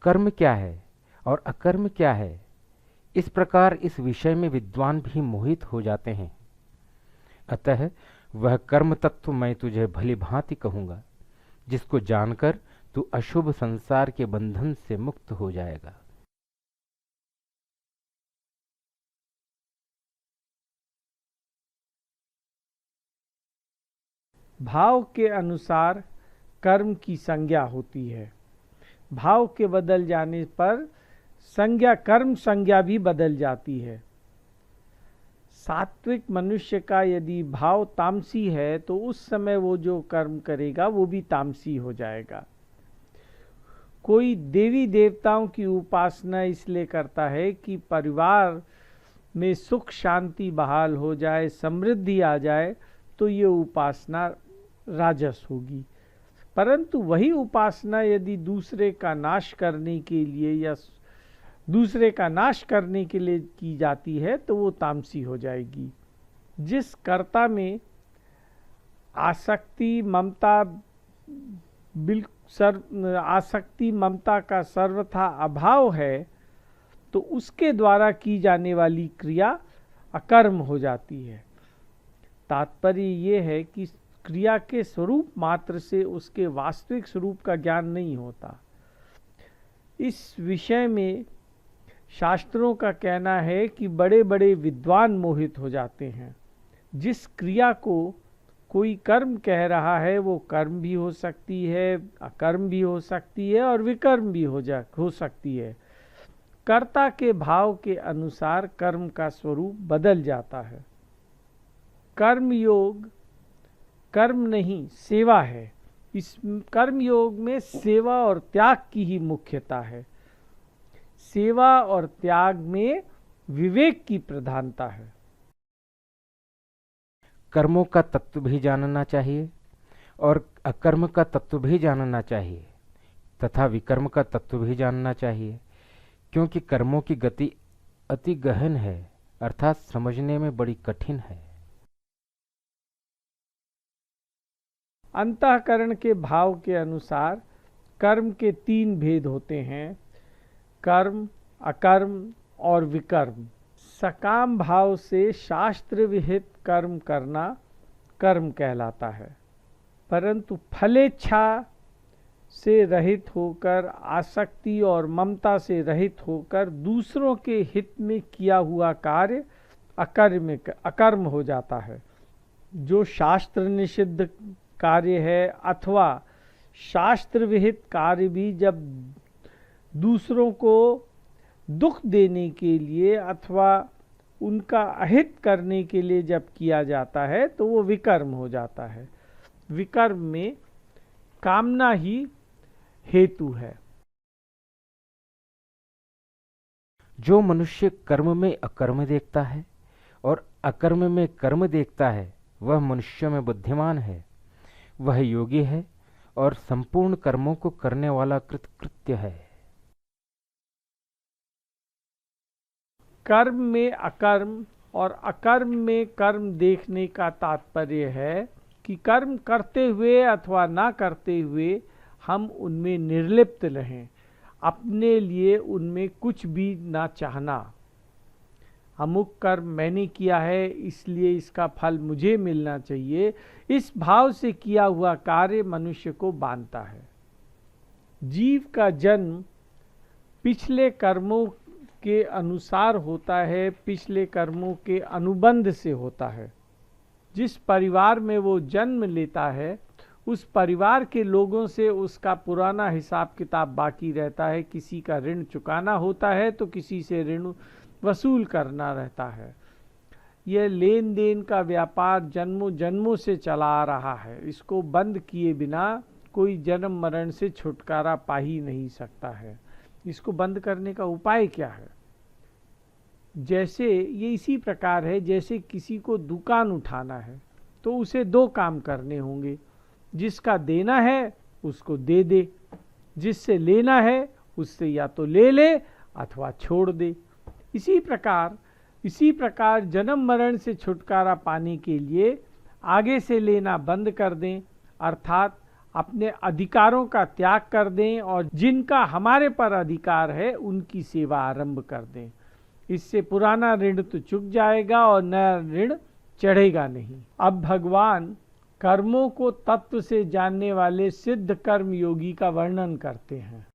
कर्म क्या है और अकर्म क्या है, इस प्रकार इस विषय में विद्वान भी मोहित हो जाते हैं। अतः वह कर्म तत्व मैं तुझे भली भांति कहूंगा, जिसको जानकर तू अशुभ संसार के बंधन से मुक्त हो जाएगा। भाव के अनुसार कर्म की संज्ञा होती है। भाव के बदल जाने पर संज्ञा, कर्म संज्ञा भी बदल जाती है। सात्विक मनुष्य का यदि भाव तामसी है तो उस समय वो जो कर्म करेगा वो भी तामसी हो जाएगा। कोई देवी देवताओं की उपासना इसलिए करता है कि परिवार में सुख शांति बहाल हो जाए, समृद्धि आ जाए, तो ये उपासना राजस होगी। परंतु वही उपासना यदि दूसरे का नाश करने के लिए या दूसरे का नाश करने के लिए की जाती है तो वो तामसी हो जाएगी। जिस कर्ता में आसक्ति ममता का सर्वथा अभाव है तो उसके द्वारा की जाने वाली क्रिया अकर्म हो जाती है। तात्पर्य ये है कि क्रिया के स्वरूप मात्र से उसके वास्तविक स्वरूप का ज्ञान नहीं होता। इस विषय में शास्त्रों का कहना है कि बड़े बड़े विद्वान मोहित हो जाते हैं। जिस क्रिया को कोई कर्म कह रहा है वो कर्म भी हो सकती है, अकर्म भी हो सकती है और विकर्म भी हो सकती है। कर्ता के भाव के अनुसार कर्म का स्वरूप बदल जाता है। कर्म योग कर्म नहीं सेवा है। इस कर्म योग में सेवा और त्याग की ही मुख्यता है। सेवा और त्याग में विवेक की प्रधानता है। कर्मों का तत्व भी जानना चाहिए और अकर्म का तत्व भी जानना चाहिए तथा विकर्म का तत्व भी जानना चाहिए, क्योंकि कर्मों की गति अति गहन है, अर्थात समझने में बड़ी कठिन है। अंतःकरण के भाव के अनुसार कर्म के 3 भेद होते हैं, कर्म, अकर्म और विकर्म। सकाम भाव से शास्त्र विहित कर्म करना कर्म कहलाता है, परंतु फलेच्छा से रहित होकर, आसक्ति और ममता से रहित होकर दूसरों के हित में किया हुआ कार्य अकर्म हो जाता है। जो शास्त्र निषिद्ध कार्य है अथवा शास्त्र विहित कार्य भी जब दूसरों को दुख देने के लिए अथवा उनका अहित करने के लिए जब किया जाता है तो वो विकर्म हो जाता है। विकर्म में कामना ही हेतु है। जो मनुष्य कर्म में अकर्म देखता है और अकर्म में कर्म देखता है वह मनुष्य में बुद्धिमान है, वह योगी है और संपूर्ण कर्मों को करने वाला कृतकृत्य है। कर्म में अकर्म और अकर्म में कर्म देखने का तात्पर्य है कि कर्म करते हुए अथवा ना करते हुए हम उनमें निर्लिप्त रहें, अपने लिए उनमें कुछ भी ना चाहना। अमुक कर्म मैंने किया है इसलिए इसका फल मुझे मिलना चाहिए, इस भाव से किया हुआ कार्य मनुष्य को बांधता है। जीव का जन्म पिछले कर्मों के अनुसार होता है, पिछले कर्मों के अनुबंध से होता है। जिस परिवार में वो जन्म लेता है उस परिवार के लोगों से उसका पुराना हिसाब किताब बाकी रहता है। किसी का ऋण चुकाना होता है तो किसी से ऋण वसूल करना रहता है। यह लेन देन का व्यापार जन्मों जन्मों से चला आ रहा है। इसको बंद किए बिना कोई जन्म मरण से छुटकारा पा ही नहीं सकता है। इसको बंद करने का उपाय क्या है? जैसे ये इसी प्रकार है, जैसे किसी को दुकान उठाना है तो उसे 2 काम करने होंगे। जिसका देना है उसको दे दे, जिससे लेना है उससे या तो ले ले अथवा छोड़ दे। इसी प्रकार जन्म मरण से छुटकारा पाने के लिए आगे से लेना बंद कर दें, अर्थात अपने अधिकारों का त्याग कर दें और जिनका हमारे पर अधिकार है उनकी सेवा आरंभ कर दें। इससे पुराना ऋण तो चुक जाएगा और नया ऋण चढ़ेगा नहीं। अब भगवान कर्मों को तत्व से जानने वाले सिद्ध कर्म योगी का वर्णन करते हैं।